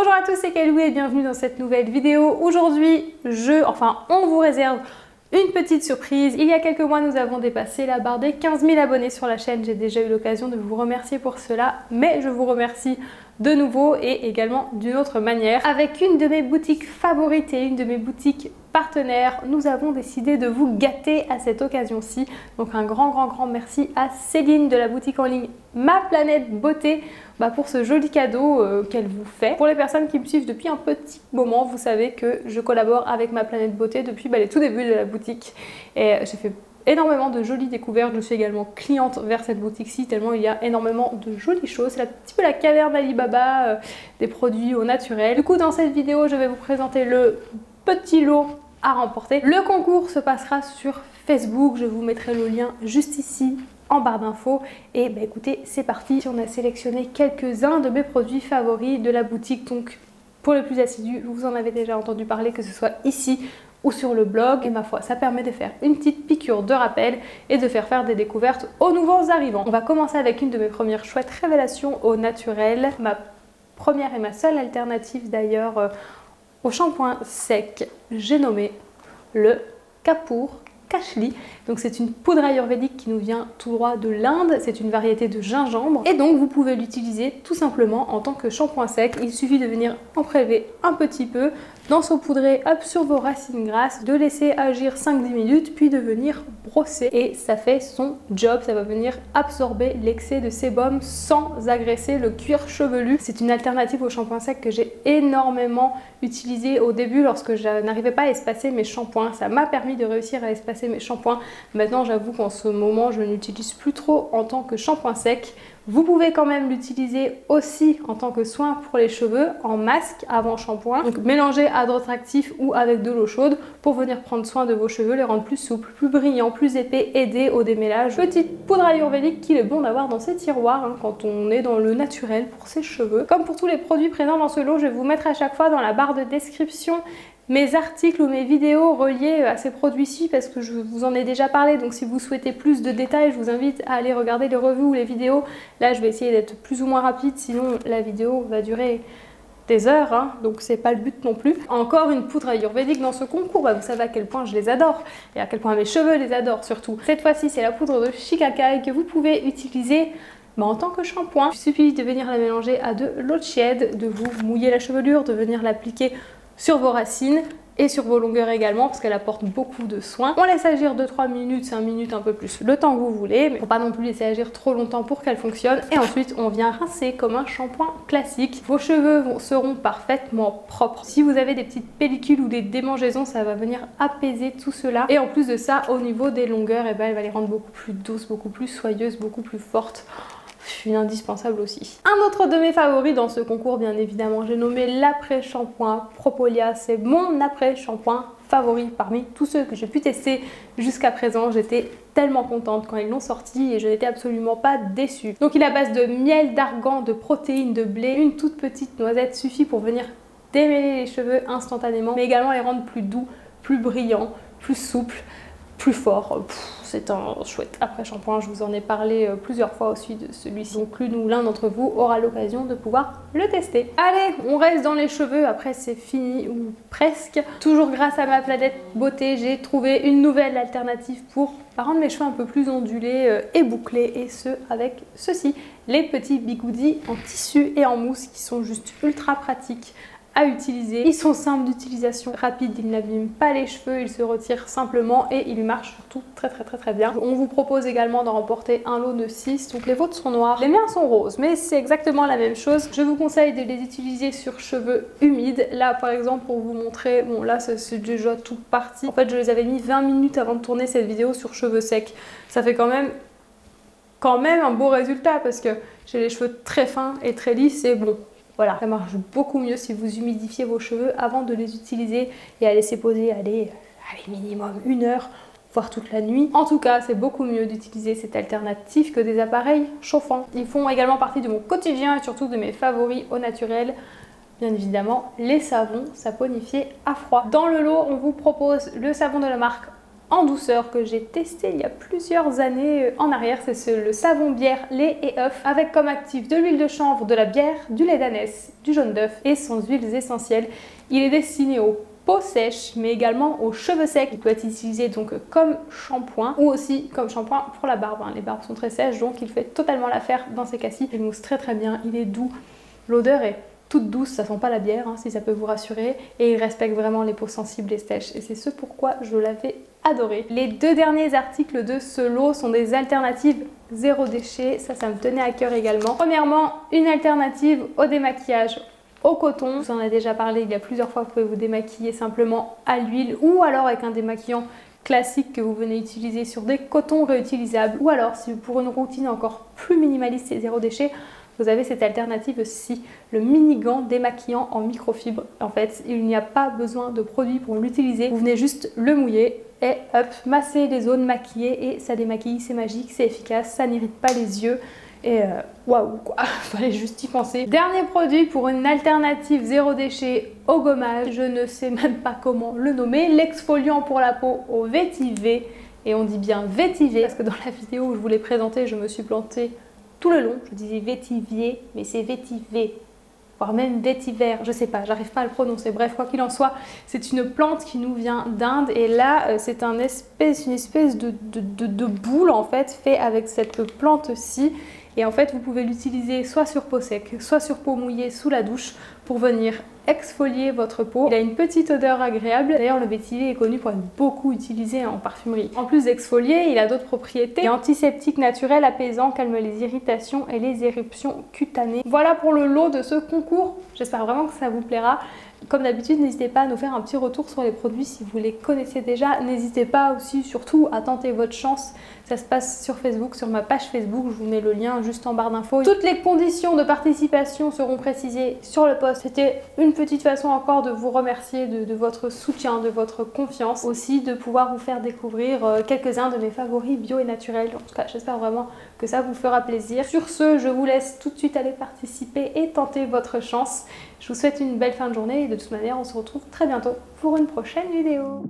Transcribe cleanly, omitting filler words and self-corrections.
Bonjour à tous, c'est Kelou et bienvenue dans cette nouvelle vidéo. Aujourd'hui, on vous réserve une petite surprise. Il y a quelques mois, nous avons dépassé la barre des 15 000 abonnés sur la chaîne. J'ai déjà eu l'occasion de vous remercier pour cela, mais je vous remercie de nouveau et également d'une autre manière. Avec une de mes boutiques favorites et une de mes boutiques partenaires, nous avons décidé de vous gâter à cette occasion-ci. Donc un grand merci à Céline de la boutique en ligne Ma Planète Beauté pour ce joli cadeau qu'elle vous fait. Pour les personnes qui me suivent depuis un petit moment, vous savez que je collabore avec Ma Planète Beauté depuis les tout débuts de la boutique. Et j'ai fait énormément de jolies découvertes. Je suis également cliente vers cette boutique-ci tellement il y a énormément de jolies choses. C'est un petit peu la caverne Alibaba des produits au naturel. Du coup, dans cette vidéo, je vais vous présenter le petit lot à remporter. Le concours se passera sur Facebook. Je vous mettrai le lien juste ici en barre d'infos. Et écoutez, c'est parti. On a sélectionné quelques-uns de mes produits favoris de la boutique. Donc, pour les plus assidus, vous en avez déjà entendu parler, que ce soit ici ou sur le blog, et ma foi, ça permet de faire une petite piqûre de rappel et de faire des découvertes aux nouveaux arrivants. On va commencer avec une de mes premières chouettes révélations au naturel, ma première et ma seule alternative d'ailleurs au shampoing sec. J'ai nommé le Kapoor Kashli. Donc c'est une poudre ayurvédique qui nous vient tout droit de l'Inde, c'est une variété de gingembre et donc vous pouvez l'utiliser tout simplement en tant que shampoing sec. Il suffit de venir en prélever un petit peu, d'en saupoudrer sur vos racines grasses, de laisser agir 5-10 minutes puis de venir brosser et ça fait son job. Ça va venir absorber l'excès de sébum sans agresser le cuir chevelu. C'est une alternative au shampoing sec que j'ai énormément utilisé au début lorsque je n'arrivais pas à espacer mes shampoings. Ça m'a permis de réussir à espacer mes shampoings. Maintenant, j'avoue qu'en ce moment, je n'utilise plus trop en tant que shampoing sec. Vous pouvez quand même l'utiliser aussi en tant que soin pour les cheveux, en masque avant shampoing. Donc mélangez hydrotractif ou avec de l'eau chaude pour venir prendre soin de vos cheveux, les rendre plus souples, plus brillants, plus épais, aider au démêlage. Petite poudre ayurvédique qu'il est bon d'avoir dans ses tiroirs quand on est dans le naturel pour ses cheveux. Comme pour tous les produits présents dans ce lot, je vais vous mettre à chaque fois dans la barre de description mes articles ou mes vidéos reliés à ces produits-ci parce que je vous en ai déjà parlé. Donc si vous souhaitez plus de détails, je vous invite à aller regarder les revues ou les vidéos. Là, je vais essayer d'être plus ou moins rapide, sinon la vidéo va durer des heures, donc c'est pas le but non plus. Encore une poudre ayurvédique dans ce concours, vous savez à quel point je les adore et à quel point mes cheveux les adorent surtout. Cette fois-ci, c'est la poudre de Shikakai que vous pouvez utiliser en tant que shampoing. Il suffit de venir la mélanger à de l'eau tiède, de vous mouiller la chevelure, de venir l'appliquer sur vos racines et sur vos longueurs également parce qu'elle apporte beaucoup de soins. On laisse agir 2-3 minutes, 5 minutes, un peu plus, le temps que vous voulez, mais faut pas non plus laisser agir trop longtemps pour qu'elle fonctionne. Et ensuite, on vient rincer comme un shampoing classique. Vos cheveux seront parfaitement propres. Si vous avez des petites pellicules ou des démangeaisons, ça va venir apaiser tout cela. Et en plus de ça, au niveau des longueurs, elle va les rendre beaucoup plus douces, beaucoup plus soyeuses, beaucoup plus fortes. Une indispensable aussi. Un autre de mes favoris dans ce concours, bien évidemment, j'ai nommé l'après-shampoing Propolia. C'est mon après-shampoing favori parmi tous ceux que j'ai pu tester jusqu'à présent. J'étais tellement contente quand ils l'ont sorti et je n'étais absolument pas déçue. Donc il est à base de miel, d'argan, de protéines, de blé. Une toute petite noisette suffit pour venir démêler les cheveux instantanément, mais également les rendre plus doux, plus brillants, plus souples, plus forts. C'est un chouette après-shampoing, je vous en ai parlé plusieurs fois aussi de celui-ci. Donc l'une ou l'un d'entre vous aura l'occasion de pouvoir le tester. Allez, on reste dans les cheveux, après c'est fini ou presque. Toujours grâce à Ma Planète Beauté, j'ai trouvé une nouvelle alternative pour rendre mes cheveux un peu plus ondulés et bouclés, et ce avec ceci, les petits bigoudis en tissu et en mousse qui sont juste ultra pratiques à utiliser. Ils sont simples d'utilisation, rapides, ils n'abîment pas les cheveux, ils se retirent simplement et ils marchent surtout très bien. On vous propose également d'en remporter un lot de 6, donc les vôtres sont noirs, les miens sont roses, mais c'est exactement la même chose. Je vous conseille de les utiliser sur cheveux humides. Là par exemple, pour vous montrer, bon là c'est déjà tout parti. En fait je les avais mis 20 minutes avant de tourner cette vidéo sur cheveux secs. Ça fait quand même un beau résultat parce que j'ai les cheveux très fins et très lisses et bon, voilà, ça marche beaucoup mieux si vous humidifiez vos cheveux avant de les utiliser et à laisser poser, allez minimum 1 heure, voire toute la nuit. En tout cas, c'est beaucoup mieux d'utiliser cette alternative que des appareils chauffants. Ils font également partie de mon quotidien et surtout de mes favoris au naturel. Bien évidemment, les savons saponifiés à froid. Dans le lot, on vous propose le savon de la marque en douceur que j'ai testé il y a plusieurs années en arrière. C'est le savon bière, lait et œuf avec comme actif de l'huile de chanvre, de la bière, du lait d'ânesse, du jaune d'œuf et sans huiles essentielles. Il est destiné aux peau sèche mais également aux cheveux secs. Il peut être utilisé donc comme shampoing ou aussi comme shampoing pour la barbe. Les barbes sont très sèches donc il fait totalement l'affaire dans ces cas-ci. Il mousse très bien, il est doux, l'odeur est toute douce, ça sent pas la bière si ça peut vous rassurer et il respecte vraiment les peaux sensibles et sèches et c'est ce pourquoi je l'avais adoré. Les deux derniers articles de ce lot sont des alternatives zéro déchet, ça me tenait à cœur également. Premièrement, une alternative au démaquillage au coton. Je vous en ai déjà parlé il y a plusieurs fois, vous pouvez vous démaquiller simplement à l'huile ou alors avec un démaquillant classique que vous venez utiliser sur des cotons réutilisables ou alors si pour une routine encore plus minimaliste et zéro déchet, vous avez cette alternative-ci, le mini gant démaquillant en microfibre. En fait, il n'y a pas besoin de produit pour l'utiliser, vous venez juste le mouiller et hop, masser les zones maquillées et ça démaquille, c'est magique, c'est efficace, ça n'irrite pas les yeux. Et waouh quoi, fallait juste y penser. Dernier produit pour une alternative zéro déchet au gommage, je ne sais même pas comment le nommer, l'exfoliant pour la peau au vétiver. Et on dit bien vétiver parce que dans la vidéo où je vous l'ai présenté, je me suis plantée tout le long. Je disais vétivier, mais c'est vétiver, voire même vétiver, je sais pas, j'arrive pas à le prononcer. Bref, quoi qu'il en soit, c'est une plante qui nous vient d'Inde et là, c'est une espèce de boule en fait, fait avec cette plante-ci. Et en fait, vous pouvez l'utiliser soit sur peau sec, soit sur peau mouillée sous la douche pour venir exfolier votre peau. Il a une petite odeur agréable. D'ailleurs, le vétiver est connu pour être beaucoup utilisé en parfumerie. En plus d'exfolier, il a d'autres propriétés. Il est antiseptique naturel, apaisant, calme les irritations et les éruptions cutanées. Voilà pour le lot de ce concours. J'espère vraiment que ça vous plaira. Comme d'habitude, n'hésitez pas à nous faire un petit retour sur les produits si vous les connaissez déjà. N'hésitez pas aussi, surtout, à tenter votre chance. Ça se passe sur Facebook, sur ma page Facebook. Je vous mets le lien juste en barre d'infos. Toutes les conditions de participation seront précisées sur le post. C'était une petite façon encore de vous remercier de votre soutien, de votre confiance. Aussi de pouvoir vous faire découvrir quelques-uns de mes favoris bio et naturels. En tout cas, j'espère vraiment que ça vous fera plaisir. Sur ce, je vous laisse tout de suite aller participer et tenter votre chance. Je vous souhaite une belle fin de journée et de toute manière, on se retrouve très bientôt pour une prochaine vidéo.